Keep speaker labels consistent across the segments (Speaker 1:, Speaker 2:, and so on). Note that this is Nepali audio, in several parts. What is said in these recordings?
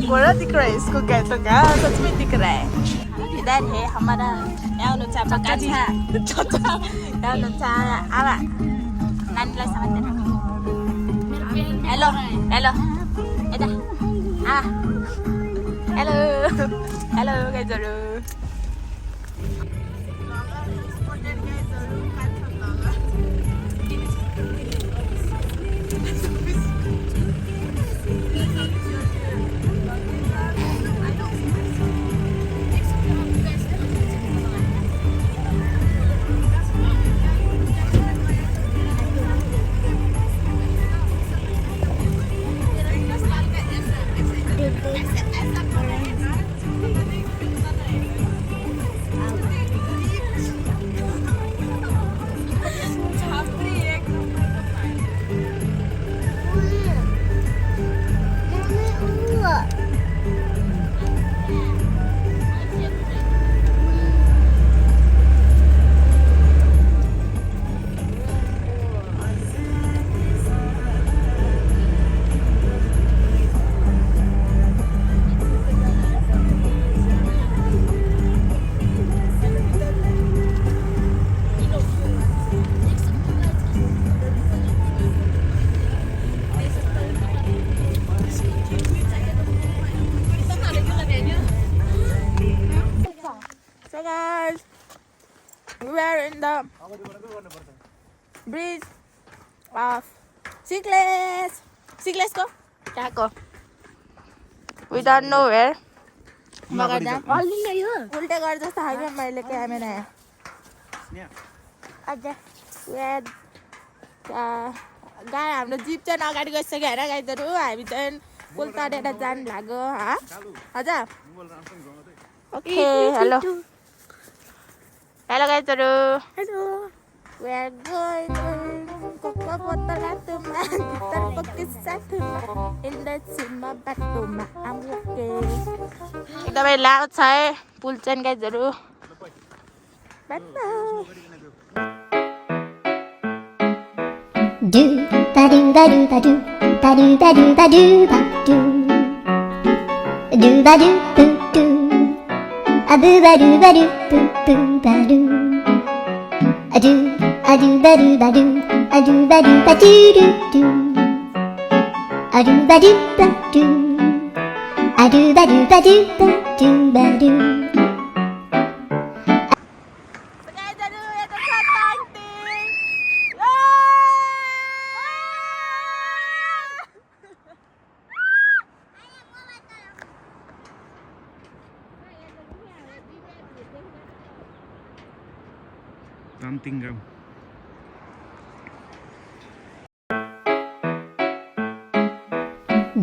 Speaker 1: घोड़ा दिख रहा है इसको कहते तो क्या सच में दिख रहा है इधर है हमारा यहाँ हुनुहुन्छ हाम्रो कान्छा चचा यहाँ हुनुहुन्छ आमा नानीलाई समातेर हेलो हेलो यता हेलो हेलो गाइजहरू So guys, we are in the bridge of Sigles ko? Kako. We don't know where. Maganda. उल्टे कर जस्तो हाइवे मैले क्यामेरा अझ गाई हाम्रो जिप चाहिँ अगाडि गइसक्यो हेर गाईहरू हामी चाहिँ पुल तरेर जानु लाग्यो हजुर ओके हेलो हेलो गाईहरू hello we are going kokko potalaatuma gitarpakki sathuma indachima batuma I'm okay एकदमै लाग छ है पुल चाहिँ गाईहरू
Speaker 2: Do ba do ba do ba do ba do ba do ba do ba do ba do boo do a boo ba do ba do boo boo ba do a do ba do ba do a do ba do ba do do do a do ba do ba do a do ba do ba do ba do ba do
Speaker 3: Something go.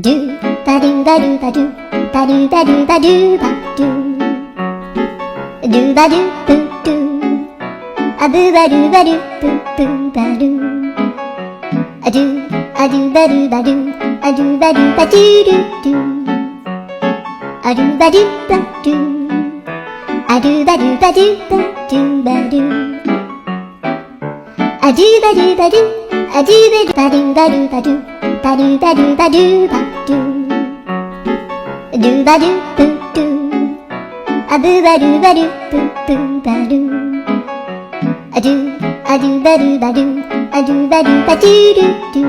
Speaker 2: Do ba do ba do ba do ba do ba do ba do ba do ba do boo do a boo ba do ba do boo boo ba do a do ba do ba do a do ba do ba do do do a do ba do ba do a do ba do ba do ba do ba do a do ba do ba do a do ba do ba do ba do ba do ba do ba do ba do ba do boo do a boo ba do boo boo ba do a do ba do ba do a do ba do ba do do do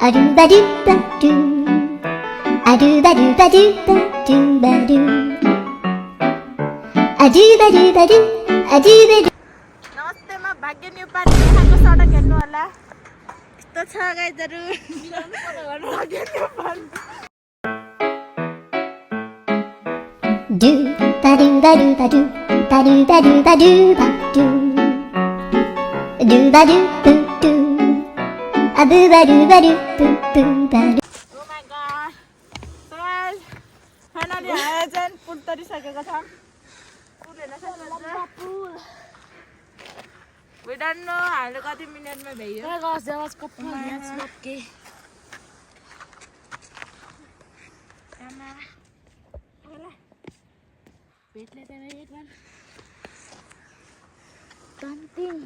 Speaker 2: a do ba do ba do a do ba do ba do ba do ba do a do ba do ba do a do ba do
Speaker 1: नमस्ते म भाग्य न्युपाने खाएको सडक हेर्नु होला यस्तो छ गाईहरू भाग्य Neupane
Speaker 2: do ba do ba do ba do ba do ba do ba do ba do ba do boo do a boo ba do boo boo ba do
Speaker 1: Oh my god. So guys, finally हामी चाहिँ पुल तरिसकेको छौँ पुल हेर्न सक्नुहुन्छ We don't know हामीले कति मिनेटमा भ्यायो भेट्ले त एकबार something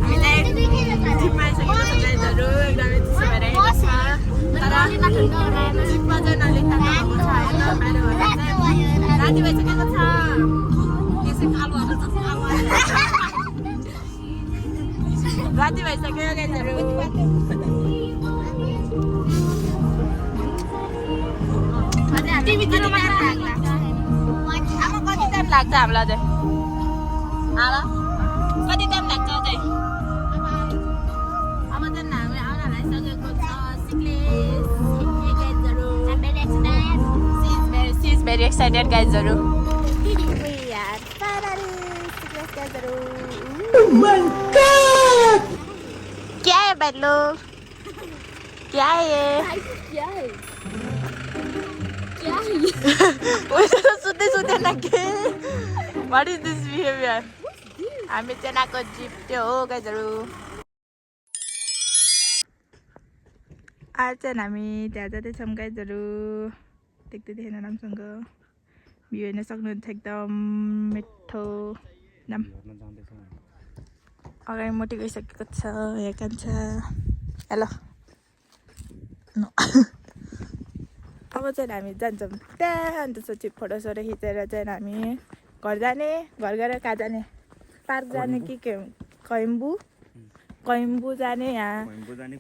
Speaker 1: हामी चाहिँ जिममा आइसकेको छ जिपमा चाहिँ नलेख्दा भएको छ होइन मैले भन्दा चाहिँ राति भइसकेको छ यसै कालोहरू जस्तो राति भइसक्यो गाइजहरू टिभीतिर अब कति टाइम लाग्छ हामीलाई चाहिँ आमा कति टाइम लाग्छ अझै अब चाहिँ हामी आउन लागिसकेको छ She is very excited guysहरू क्या है बल्लू क्या है सुत्दै नाके What is this behavior हामी चाहिँ नाको जिप त्यो हो गाइजहरू आज चाहिँ हामी त्यहाँ जाँदैछौँ गाइजहरू देख्दै थिएन राम्रोसँग भ्यू हेर्न सक्नुहुन्छ एकदम मिठो नाम अगाडि मोटी गइसकेको छ यहाँ कान्छा हेलो अब चाहिँ हामी जान्छौँ त्यहाँ अन्त सोची फोटोसोटो खिचेर चाहिँ हामी घर जाने घर गएर कहाँ जाने पार्क जाने कि के कोइम्बु जाने यहाँ कोइम्बु जाने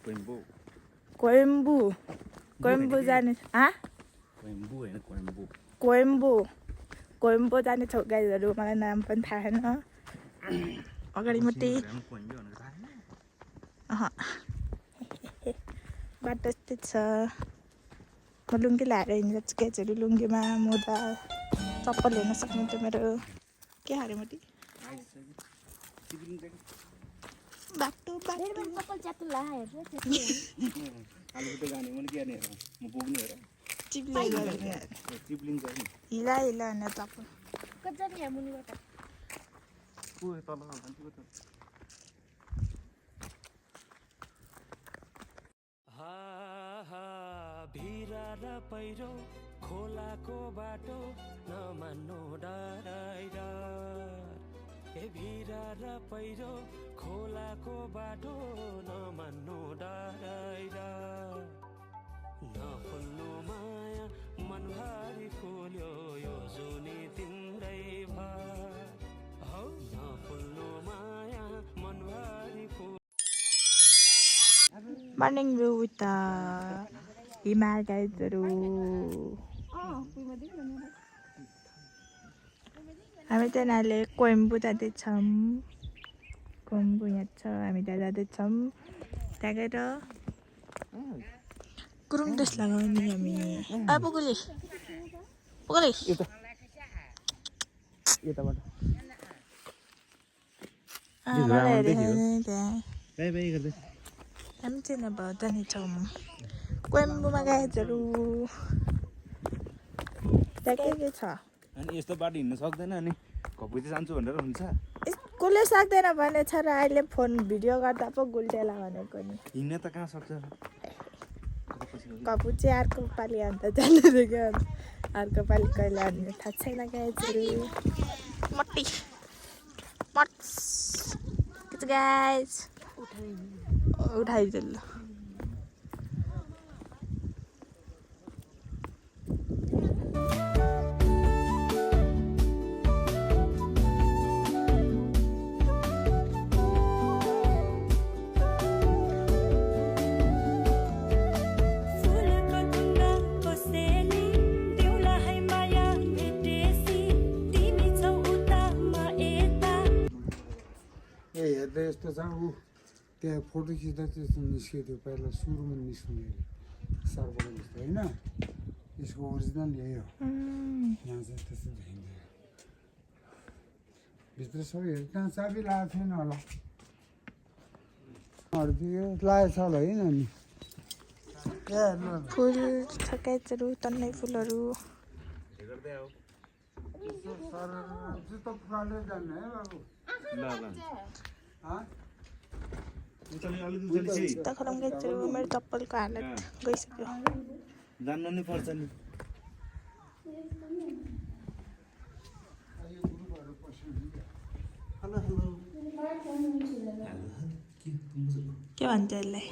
Speaker 1: कोइम्बु जाने छौ गाइजहरू मलाई नाम पनि थाहा छैन अगाडि मात्रै बाटो यस्तै छ म लुङ्गी लगाएर हिँड्छु गाइजहरू लुङ्गीमा मोजा चप्पल हेर्न सक्नुहुन्छ मेरो के हारे मोटी बाटो हिला होइन चप्पल
Speaker 4: भिरा र पहिरो खोलाको बाटो नमान्नु डराइरा ए भिरा र पहिरो खोलाको बाटो नमान्नु डराइरा नफुल्नु माया मनभरि फुल्यो यो जुनी तिम्रै भर हौ नफुल्नु माया मनभरि फुल
Speaker 1: मर्निङ भ्यू विथ हिमाल गाइजहरू हामी चाहिँ अहिले कोइम्बु जाँदैछौँ कोइम्बु यहाँ छ हामी त्यहाँ जाँदैछौँ त्यहाँ गएर गुरुङ ड्रेस लगाउने हामी पुगुली मलाई हेरेँ त्यहाँ हामी चाहिँ अब जानेछौँ कोइम्बुमा गाइजहरू त्यहाँ के छ
Speaker 3: अनि यस्तो बाटो हिँड्न सक्दैन अनि कपुती जान्छु भनेर हुन्छ
Speaker 1: कसले सक्दैन भनेछ र अहिले फोन भिडियो गर्दा पो गुल्टेला भनेको नि
Speaker 3: हिँड्न त कहाँ सक्छ
Speaker 1: कपुची अर्को पालि अन्त जानु क्या अर्को पालि कहिले हान्ने थाहा छैन गाइजहरू मट्टी मट्स गाइज उठाइदिनु ल
Speaker 5: हेर्दा यस्तो छ ऊ त्यहाँ फोटो खिच्दा त्यस्तो निस्क्यो त्यो पहिला सुरुमा निस्क्ने सर्पल जस्तो होइन यसको ओरिजिनल यही हो यहाँ चाहिँ त्यस्तो देखिन्छ भित्र सबै हेर्नु त्यहाँ चाबी लगाएको थिएन होला लागेको छ होला होइन नि
Speaker 1: फुल छ गाइजहरू तन्नै फुलहरू
Speaker 5: जुत्ता फुलालेर जाने है बाबु
Speaker 1: जुत्ता खराब गाइजहरू मेरो चप्पलको हालत गइसक्यो
Speaker 3: जान्न नि पर्छ नि
Speaker 1: के भन्छ यसलाई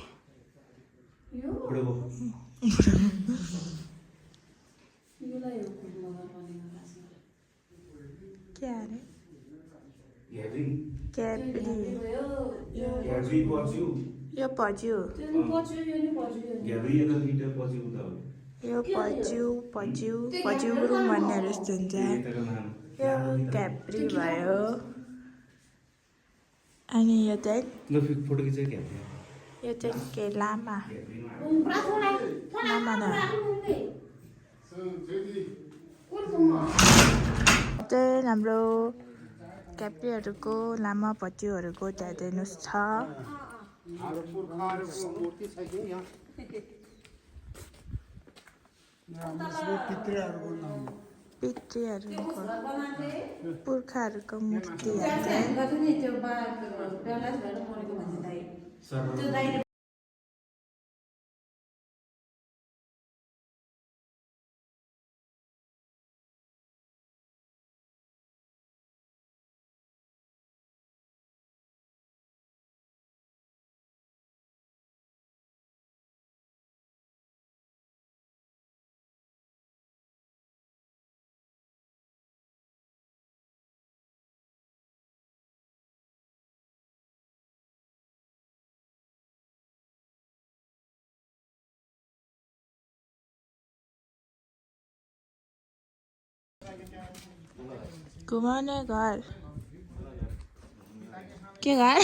Speaker 1: क्या अरे
Speaker 3: Gathering.
Speaker 1: Cadbury
Speaker 3: Gathering पच्यु.
Speaker 1: यो पज्यू
Speaker 3: Gathering यता दुईटा पच्यु उता हो.
Speaker 1: यो पज्यू गुरुङ भन्नेहरू जस्तो हुन्छ
Speaker 3: यताको नाम.
Speaker 1: यो क्याप्री भयो अनि यो चाहिँ
Speaker 3: ल फोटो खिचेको क्या.
Speaker 1: यो चाहिँ के लामा न चाहिँ हाम्रो क्याप्रीहरूको लामा पच्यूहरूको त्यहाँ दिनुहोस् छ
Speaker 5: हाम्रो पुर्खाहरूको मूर्ति छ कि यहाँ हाम्रो पितृहरूको नाम
Speaker 1: पितृहरूको पुर्खाहरूको मूर्तिहरू चाहिँ घुमाउने घर के घर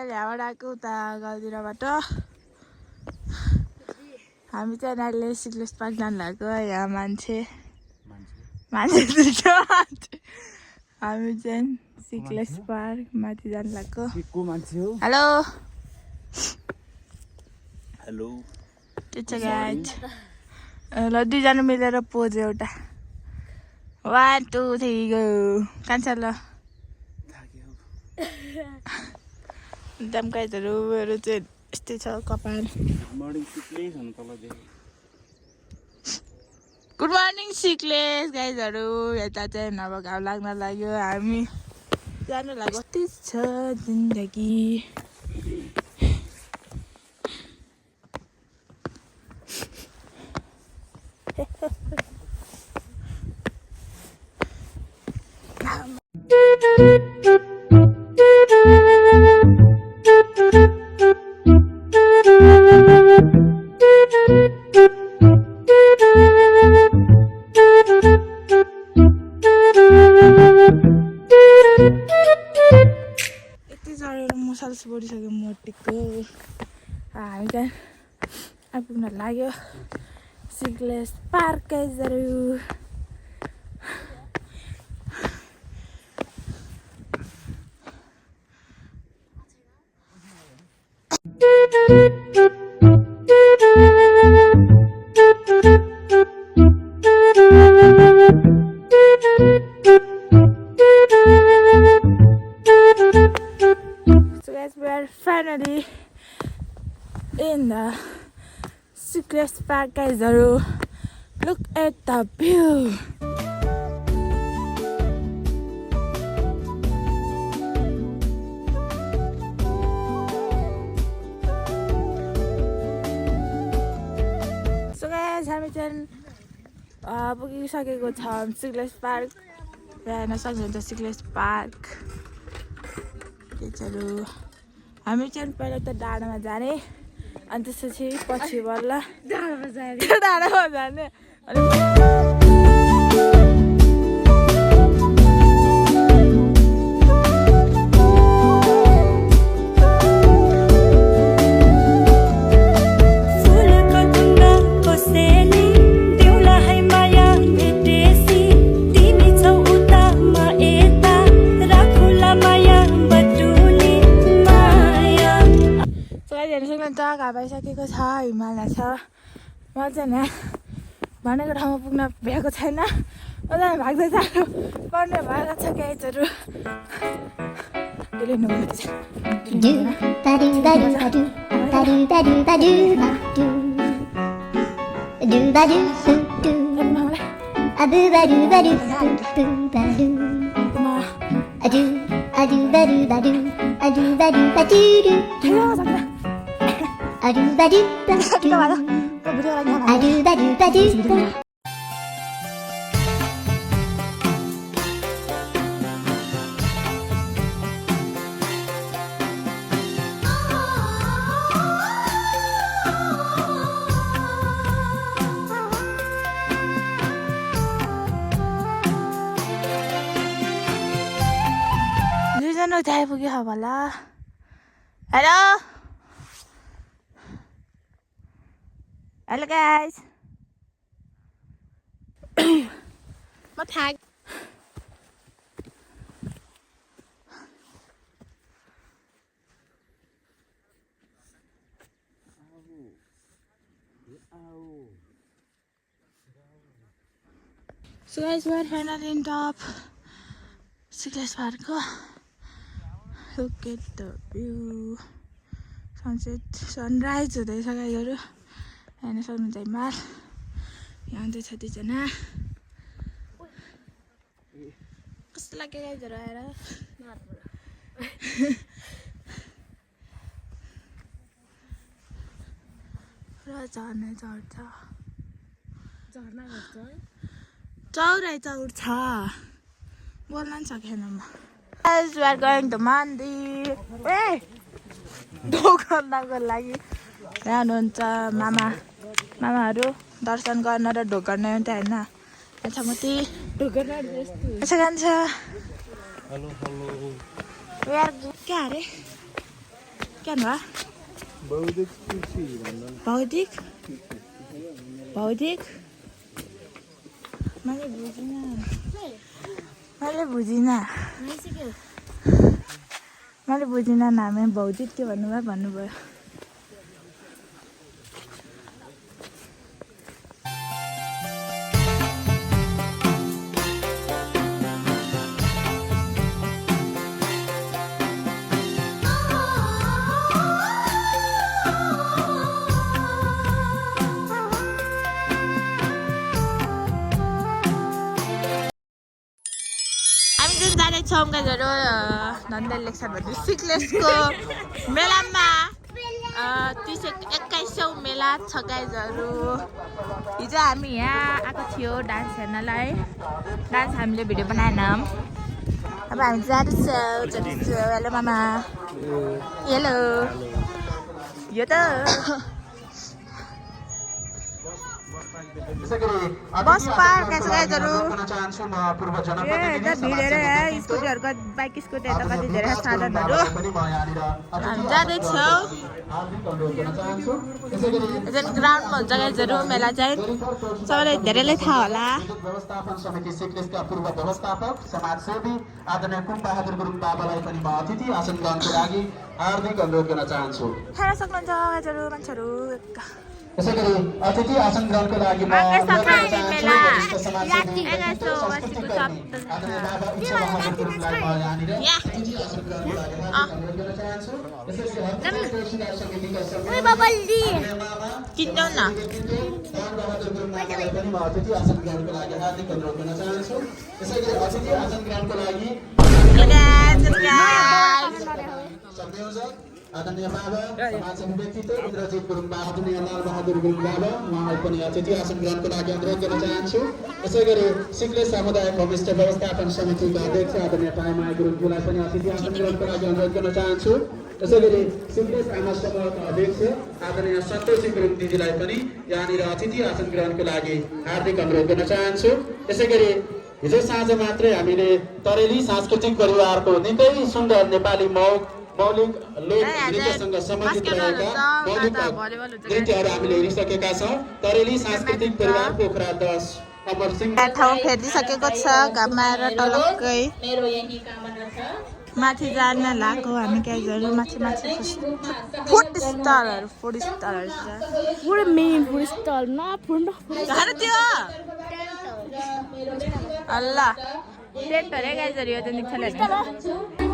Speaker 1: यहाँबाट आएको उता गाउँतिरबाट हामी चाहिँ अहिले सिक्लेस पार्क जानु लागेको यहाँ मान्छे हामी चाहिँ सिक्लेस पार्क माथि जानु लागेको हेलो
Speaker 3: हेलो
Speaker 1: त्यो चाहिँ गाइज ल दुईजना मिलेर पोज एउटा 1 2 3 गो कान्छ ल दमकाइजहरू चाहिँ यस्तै छ कपाल गुड मर्निङ सिक्लेस गाइजहरू यता चाहिँ नभए घाउ लाग्न लाग्यो हामी जानु लाग्यो कति छ जिन्दगी बढिसक्यो मोटीको हामी चाहिँ आइपुग्न लाग्यो सिक्लेस पार्क गाइजहरू finally in the Sickles Park guys-eru. Look at the view. So guys, हामी चाहिँ पुगिसकेको छौँ सिक्लेस पार्क हेर्न सक्नुहुन्छ सिक्लेस पार्क टिचरहरू हामी चाहिँ पहिला त डाँडामा जाने अनि त्यसपछि पछि बल्ल डाँडामा जाने छ म चाहिँ यहाँ भनेको ठाउँमा पुग्न भ्याएको छैन मलाई भाग्दै जानु पर्ने भएको छ गाइजहरू त्यसले नहुँदैछ
Speaker 2: Do ba do ba do ba do ba do ba do ba do ba do. Do ba do do do. A do ba do ba do do ba do. A do ba do ba do a do ba do ba do do do. A do ba do ba do. A do ba do ba do ba.
Speaker 1: दुईजना उता आइपुग्यो होला हेलो हेलो गाइस म थाक So guys, we're finally in top Cyclist Park. Look at the view. Sunset, sunrise हुँदैछ गाइजहरु हेर्न सक्नुहुन्छ हिमाल यहाँ चाहिँ छ दुईजना कस्तो लाग्यो गाइजहरु आएर पुरा झर्ना झर्छ चौराइ चौर छ बोल्न नि सकेन म Guys, we are going to मन्दिर ए ढोकर्नको लागि यहाँ हुनुहुन्छ मामाहरू दर्शन गर्न र ढोकर्न एउटा होइन यहाँ छ मती यसो जान्छ क्या अरे क्या भयो भौतिक मैले बुझिनँ नामै भौतिक के भन्नुभयो जानेछौँ गाइजहरु नन्देल लेक्चर भन्ने सिक्लेसको मेलामा 21औं मेला छ गाइजहरु हिजो हामी यहाँ आएको थियो डान्स हेर्नलाई डान्स हामीले भिडियो बनाएनौँ अब हामी जाँदैछौँ हेलो मामा हेलो यो त बस पार्क छ गाइजहरु स्कुटीहरुको बाइक स्कुटी त कति धेरै साधनहरु हामी जाँदैछौँ एजन ग्राउन्डमा हुन्छ गाइजहरु मेला चाहिँ सबैलाई धेरैले थाहा होला
Speaker 6: व्यवस्थापन समिति सिक्लेसका पूर्व व्यवस्थापक समाजसेवी आदरणीय कुम बहादुर गुरुङ बाबालाई पनि म अतिथि आसन ग्रहणको लागि हार्दिक अनुरोध गर्न चाहन्छु
Speaker 1: हेर्न सक्नुहुन्छ गाइजहरु मान्छेहरु
Speaker 6: यसैगरी अतिथि आसन ग्रहणको लागि म
Speaker 1: किन्नु न
Speaker 6: आदरणीय बाबा समाजसेवी व्यक्तित्व इन्द्रजित गुरुङ बहादुर लाल बहादुर गुरुङ बाबा उहाँलाई पनि अतिथि आसन ग्रहणको लागि अनुरोध गर्न चाहन्छु यसैगरी सिक्लेस सामुदायिक होमस्टे व्यवस्थापन समितिका अध्यक्ष आदरणीय पाइमाया गुरुङज्यूलाई पनि अतिथि आसन ग्रहणको लागि अनुरोध गर्न चाहन्छु यसैगरी सिक्लेस आमा समूहका अध्यक्ष आदरणीय सन्तोषी गुरुङ दिदीलाई पनि यहाँनिर अतिथि आसन ग्रहणको लागि हार्दिक अनुरोध गर्न चाहन्छु यसैगरी हिजो साँझ मात्रै हामीले तरेली सांस्कृतिक परिवारको निकै सुन्दर नेपाली मौलिक लोक नृत्यसँग सम्बन्धित रहेका मौलिक नृत्यहरू हामीले हेरिसकेका छौँ तरेली सांस्कृतिक परिवार पोखरा 10 अमर सिंह
Speaker 1: ठाउँ फेरिसकेको छ घाममा आएर टलक्कै
Speaker 7: मेरो यही कामना छ
Speaker 1: माथि जान लाग्यो हामी गाइजहरू माथि फुड स्टलहरू
Speaker 7: मेन फुड स्टल न फुड
Speaker 1: कहाँ त्यो अल्ला टेन्ट अरे गाइजहरू यो चाहिँ